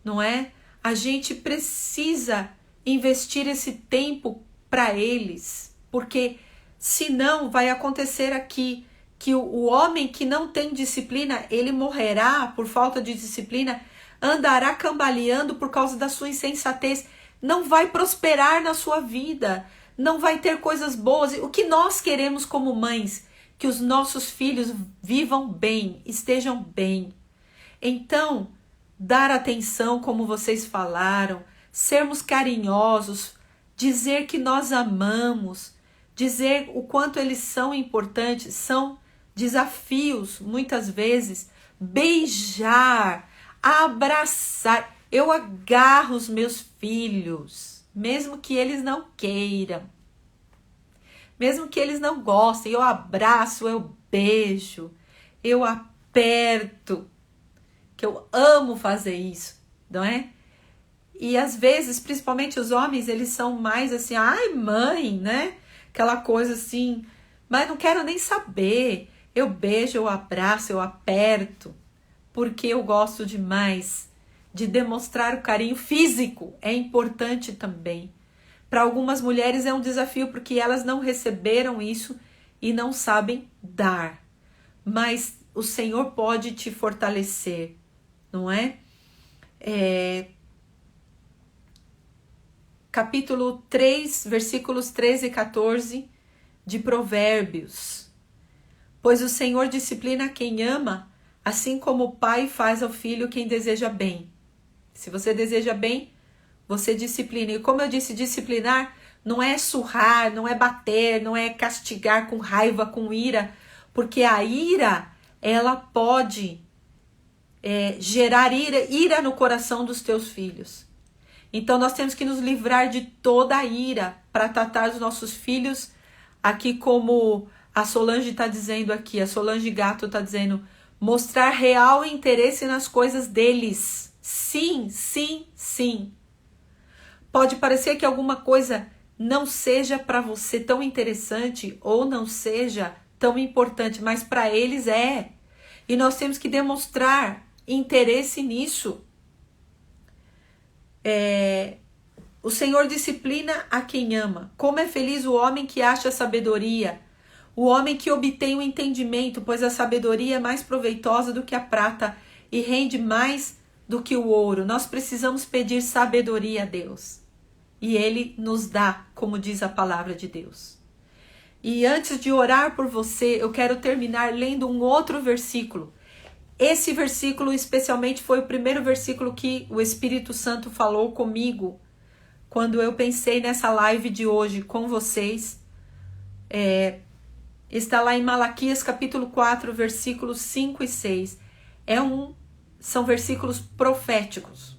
Speaker 1: não é? A gente precisa investir esse tempo para eles, porque senão vai acontecer aqui que o homem que não tem disciplina, ele morrerá por falta de disciplina, andará cambaleando por causa da sua insensatez, não vai prosperar na sua vida, não vai ter coisas boas. O que nós queremos como mães? Que os nossos filhos vivam bem, estejam bem. Então, dar atenção, como vocês falaram, sermos carinhosos, dizer que nós amamos, dizer o quanto eles são importantes, são desafios, muitas vezes, beijar, abraçar. Eu agarro os meus filhos, mesmo que eles não queiram, mesmo que eles não gostem, eu abraço, eu beijo, eu aperto, que eu amo fazer isso, não é? E às vezes, principalmente os homens, eles são mais assim, ai mãe, né? Aquela coisa assim, mas não quero nem saber. Eu beijo, eu abraço, eu aperto, porque eu gosto demais de demonstrar o carinho físico. É importante também. Para algumas mulheres é um desafio, porque elas não receberam isso e não sabem dar. Mas o Senhor pode te fortalecer, não é? Capítulo 3, versículos 13 e 14 de Provérbios. Pois o Senhor disciplina quem ama, assim como o pai faz ao filho quem deseja bem. Se você deseja bem, você disciplina. E como eu disse, disciplinar não é surrar, não é bater, não é castigar com raiva, com ira, porque a ira, ela pode gerar ira no coração dos teus filhos. Então nós temos que nos livrar de toda a ira para tratar os nossos filhos, aqui como a Solange está dizendo aqui, a Solange Gato está dizendo, mostrar real interesse nas coisas deles. Sim, sim, sim. Pode parecer que alguma coisa não seja para você tão interessante ou não seja tão importante, mas para eles é. E nós temos que demonstrar interesse nisso. O Senhor disciplina a quem ama. Como é feliz o homem que acha sabedoria, o homem que obtém o entendimento, pois a sabedoria é mais proveitosa do que a prata e rende mais do que o ouro. Nós precisamos pedir sabedoria a Deus. E Ele nos dá, como diz a palavra de Deus. E antes de orar por você, eu quero terminar lendo um outro versículo. Esse versículo especialmente foi o primeiro versículo que o Espírito Santo falou comigo quando eu pensei nessa live de hoje com vocês. Está lá em Malaquias capítulo 4, versículos 5 e 6. São versículos proféticos.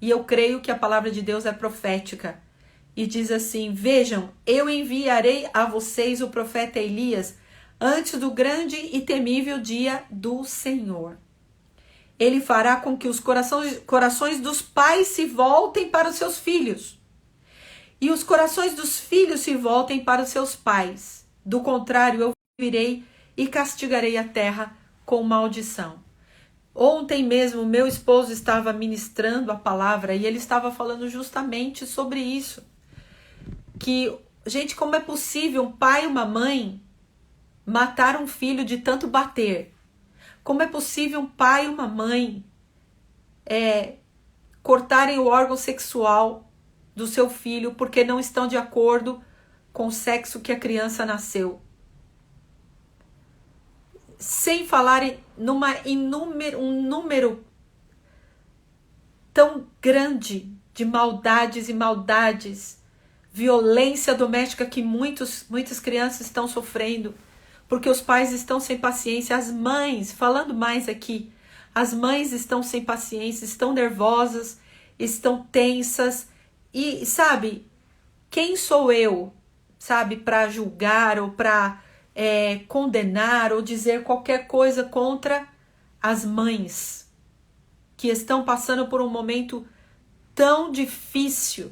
Speaker 1: E eu creio que a palavra de Deus é profética. E diz assim: vejam, eu enviarei a vocês o profeta Elias antes do grande e temível dia do Senhor. Ele fará com que os corações dos pais se voltem para os seus filhos, e os corações dos filhos se voltem para os seus pais. Do contrário, eu virei e castigarei a terra com maldição. Ontem mesmo, meu esposo estava ministrando a palavra e ele estava falando justamente sobre isso. Que, gente, como é possível um pai e uma mãe matar um filho de tanto bater? Como é possível um pai e uma mãe cortarem o órgão sexual do seu filho porque não estão de acordo com o sexo que a criança nasceu? Sem falar um número tão grande de maldades, violência doméstica que muitas crianças estão sofrendo, porque os pais estão sem paciência, as mães, falando mais aqui, as mães estão sem paciência, estão nervosas, estão tensas, e sabe, quem sou eu, sabe, para julgar ou para condenar ou dizer qualquer coisa contra as mães que estão passando por um momento tão difícil?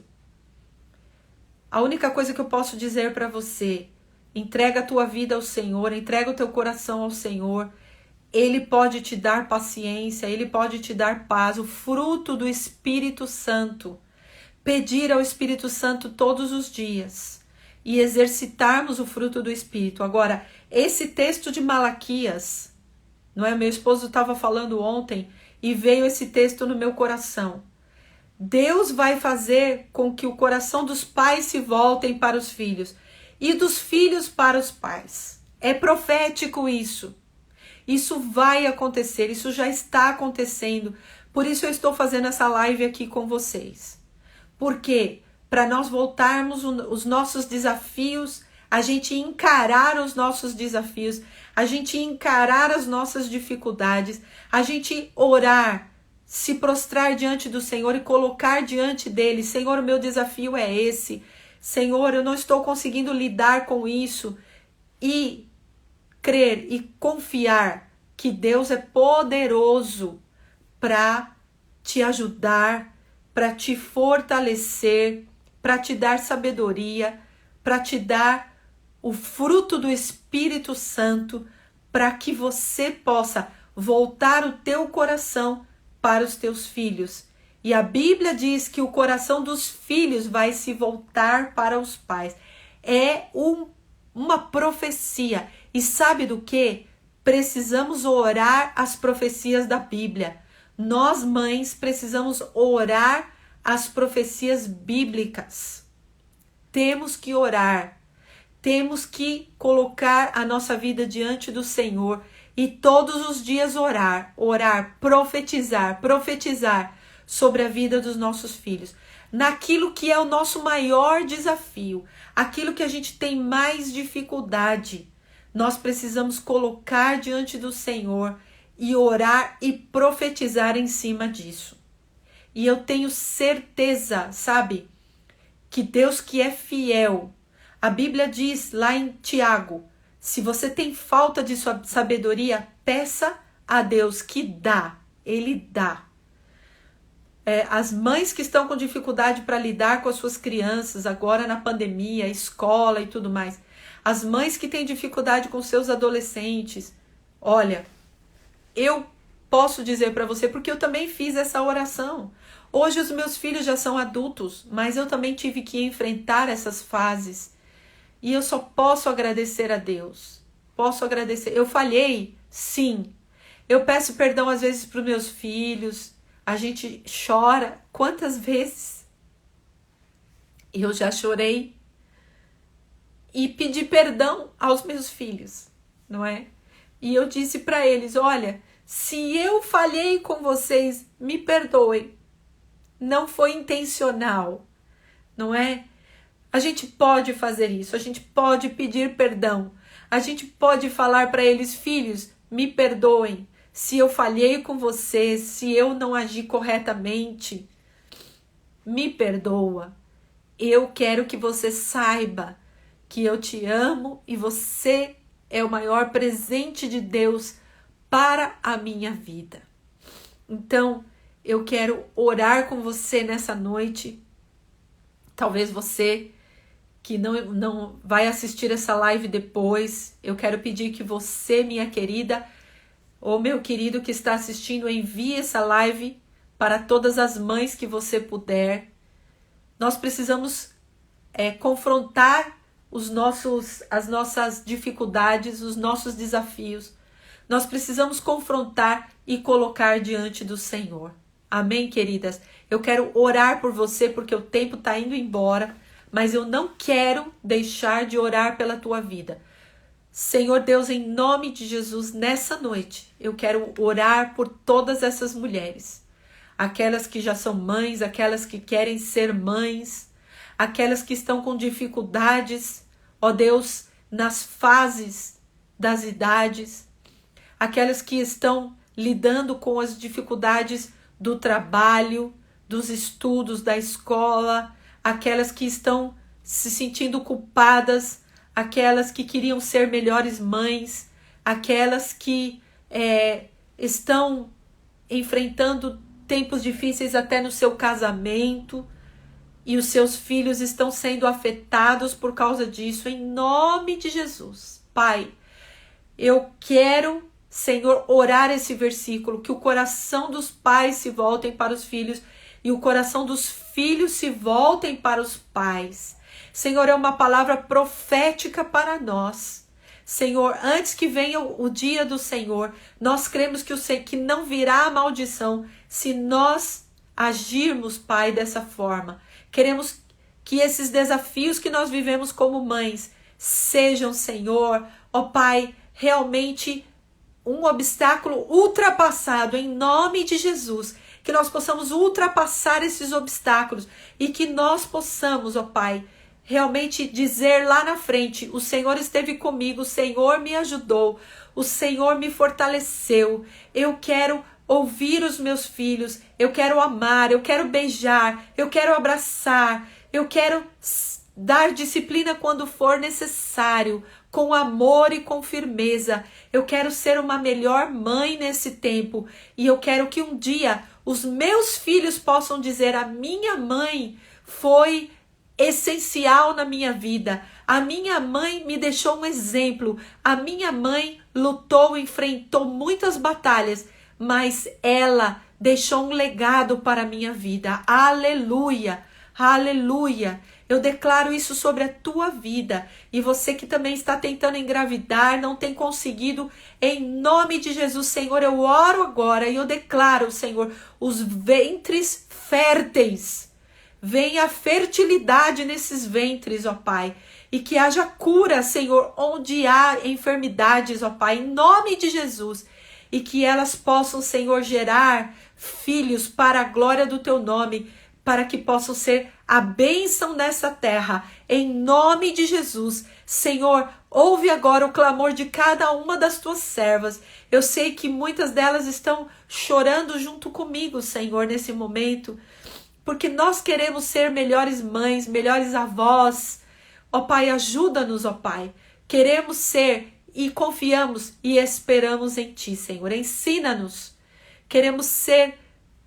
Speaker 1: A única coisa que eu posso dizer para você: entrega a tua vida ao Senhor, entrega o teu coração ao Senhor. Ele pode te dar paciência, Ele pode te dar paz, o fruto do Espírito Santo. Pedir ao Espírito Santo todos os dias e exercitarmos o fruto do Espírito. Agora, esse texto de Malaquias, não é? Meu esposo estava falando ontem e veio esse texto no meu coração. Deus vai fazer com que o coração dos pais se voltem para os filhos e dos filhos para os pais. É profético isso. Isso vai acontecer, isso já está acontecendo. Por isso eu estou fazendo essa live aqui com vocês. Porque para nós voltarmos os nossos desafios, a gente encarar os nossos desafios, a gente encarar as nossas dificuldades, a gente orar, se prostrar diante do Senhor e colocar diante dele: Senhor, o meu desafio é esse. Senhor, eu não estou conseguindo lidar com isso. E crer e confiar que Deus é poderoso para te ajudar, para te fortalecer, para te dar sabedoria, para te dar o fruto do Espírito Santo, para que você possa voltar o teu coração para os teus filhos. E a Bíblia diz que o coração dos filhos vai se voltar para os pais. É uma profecia. E sabe do que? Precisamos orar as profecias da Bíblia. Nós, mães, precisamos orar as profecias bíblicas. Temos que orar. temos que colocar a nossa vida diante do Senhor e todos os dias orar, profetizar sobre a vida dos nossos filhos. Naquilo que é o nosso maior desafio, aquilo que a gente tem mais dificuldade, nós precisamos colocar diante do Senhor e orar e profetizar em cima disso. E eu tenho certeza, sabe, que Deus que é fiel, a Bíblia diz lá em Tiago, se você tem falta de sua sabedoria, peça a Deus que dá, Ele dá. As mães que estão com dificuldade para lidar com as suas crianças agora na pandemia, escola e tudo mais, as mães que têm dificuldade com seus adolescentes, olha, eu posso dizer para você, porque eu também fiz essa oração. Hoje os meus filhos já são adultos, mas eu também tive que enfrentar essas fases. E eu só posso agradecer a Deus. Posso agradecer. Eu falhei? Sim. Eu peço perdão às vezes para os meus filhos. A gente chora. Quantas vezes? Eu já chorei. E pedi perdão aos meus filhos, não é? E eu disse para eles, olha, se eu falhei com vocês, me perdoem. Não foi intencional, não é? A gente pode fazer isso, a gente pode pedir perdão. A gente pode falar para eles, filhos, me perdoem. Se eu falhei com vocês, se eu não agi corretamente, me perdoa. Eu quero que você saiba que eu te amo e você é o maior presente de Deus para a minha vida. Então, eu quero orar com você nessa noite. Talvez você que não vai assistir essa live depois, eu quero pedir que você, minha querida, ou meu querido que está assistindo, envie essa live para todas as mães que você puder. Nós precisamos confrontar as nossas dificuldades, os nossos desafios. Nós precisamos confrontar e colocar diante do Senhor. Amém, queridas? Eu quero orar por você porque o tempo está indo embora, mas eu não quero deixar de orar pela tua vida. Senhor Deus, em nome de Jesus, nessa noite, eu quero orar por todas essas mulheres. Aquelas que já são mães, aquelas que querem ser mães, aquelas que estão com dificuldades, ó Deus, nas fases das idades, aquelas que estão lidando com as dificuldades do trabalho, dos estudos, da escola, aquelas que estão se sentindo culpadas, aquelas que queriam ser melhores mães, aquelas que estão enfrentando tempos difíceis até no seu casamento e os seus filhos estão sendo afetados por causa disso, em nome de Jesus. Pai, eu quero, Senhor, orar esse versículo, que o coração dos pais se voltem para os filhos e o coração dos filhos se voltem para os pais. Senhor, é uma palavra profética para nós. Senhor, antes que venha o dia do Senhor, nós cremos que não virá a maldição se nós agirmos, Pai, dessa forma. Queremos que esses desafios que nós vivemos como mães sejam, Senhor, ó Pai, realmente um obstáculo ultrapassado em nome de Jesus. Que nós possamos ultrapassar esses obstáculos e que nós possamos, ó Pai, realmente dizer lá na frente, o Senhor esteve comigo, o Senhor me ajudou, o Senhor me fortaleceu. Eu quero ouvir os meus filhos, eu quero amar, eu quero beijar, eu quero abraçar, eu quero dar disciplina quando for necessário, com amor e com firmeza. Eu quero ser uma melhor mãe nesse tempo e eu quero que um dia os meus filhos possam dizer: a minha mãe foi essencial na minha vida, a minha mãe me deixou um exemplo, a minha mãe lutou, enfrentou muitas batalhas, mas ela deixou um legado para a minha vida. Aleluia, aleluia. Eu declaro isso sobre a tua vida. E você que também está tentando engravidar, não tem conseguido, em nome de Jesus, Senhor, eu oro agora e eu declaro, Senhor, os ventres férteis venha a fertilidade nesses ventres, ó Pai, e que haja cura, Senhor, onde há enfermidades, ó Pai, em nome de Jesus, e que elas possam, Senhor, gerar filhos para a glória do Teu nome, para que possam ser a bênção nessa terra, em nome de Jesus. Senhor, ouve agora o clamor de cada uma das Tuas servas. Eu sei que muitas delas estão chorando junto comigo, Senhor, nesse momento, porque nós queremos ser melhores mães, melhores avós. Ó Pai, ajuda-nos, ó Pai. Queremos ser e confiamos e esperamos em Ti, Senhor. Ensina-nos. Queremos ser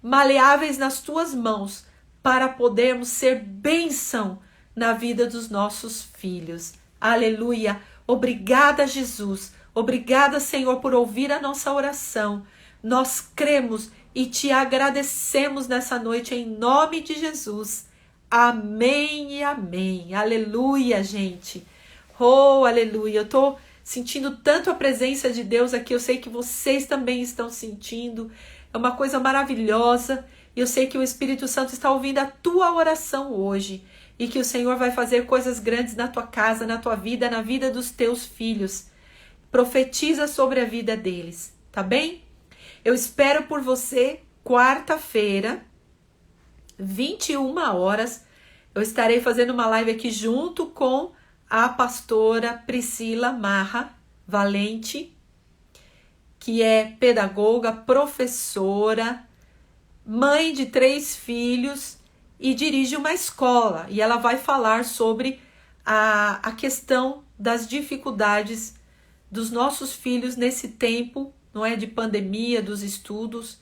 Speaker 1: maleáveis nas Tuas mãos para podermos ser bênção na vida dos nossos filhos. Aleluia. Obrigada, Jesus. Obrigada, Senhor, por ouvir a nossa oração. Nós cremos e Te agradecemos nessa noite em nome de Jesus. Amém e amém. Aleluia, gente. Oh, aleluia. Eu tô sentindo tanto a presença de Deus aqui. Eu sei que vocês também estão sentindo. É uma coisa maravilhosa. E eu sei que o Espírito Santo está ouvindo a tua oração hoje. E que o Senhor vai fazer coisas grandes na tua casa, na tua vida, na vida dos teus filhos. Profetiza sobre a vida deles, tá bem? Eu espero por você quarta-feira, 21 horas. Eu estarei fazendo uma live aqui junto com a pastora Priscila Marra Valente, que é pedagoga, professora, mãe de 3 filhos e dirige uma escola. E ela vai falar sobre a questão das dificuldades dos nossos filhos nesse tempo, não é, de pandemia, dos estudos.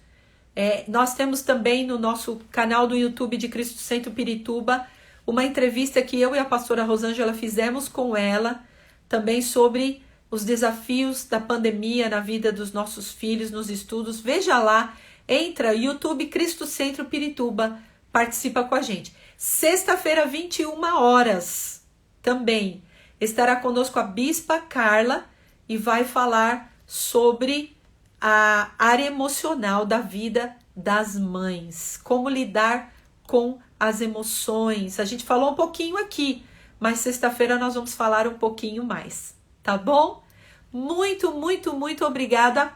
Speaker 1: Nós temos também no nosso canal do YouTube de Cristo Centro Pirituba uma entrevista que eu e a pastora Rosângela fizemos com ela, também sobre os desafios da pandemia na vida dos nossos filhos, nos estudos. Veja lá, entra YouTube Cristo Centro Pirituba, participa com a gente. Sexta-feira, 21 horas, também estará conosco a Bispa Carla e vai falar sobre a área emocional da vida das mães, como lidar com as emoções. A gente falou um pouquinho aqui, mas sexta-feira nós vamos falar um pouquinho mais, tá bom? Muito, muito, muito obrigada.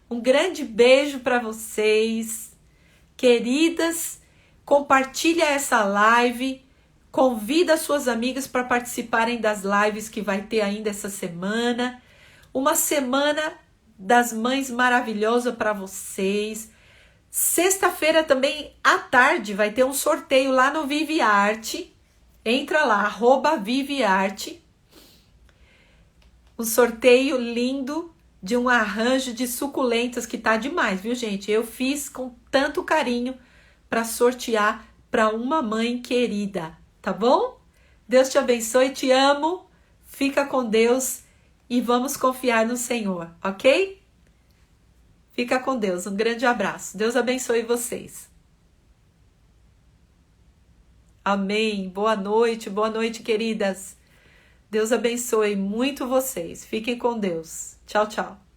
Speaker 1: Um grande beijo para vocês, queridas. Compartilha essa live, convida suas amigas para participarem das lives que vai ter ainda essa semana. Uma semana das mães maravilhosa para vocês. Sexta-feira também à tarde vai ter um sorteio lá no Vive Arte. Entra lá, @vivearte. Um sorteio lindo de um arranjo de suculentas que tá demais, viu, gente? Eu fiz com tanto carinho para sortear para uma mãe querida, tá bom? Deus te abençoe, te amo. Fica com Deus e vamos confiar no Senhor, ok? Fica com Deus. Um grande abraço. Deus abençoe vocês. Amém. Boa noite, queridas. Deus abençoe muito vocês. Fiquem com Deus. Tchau, tchau.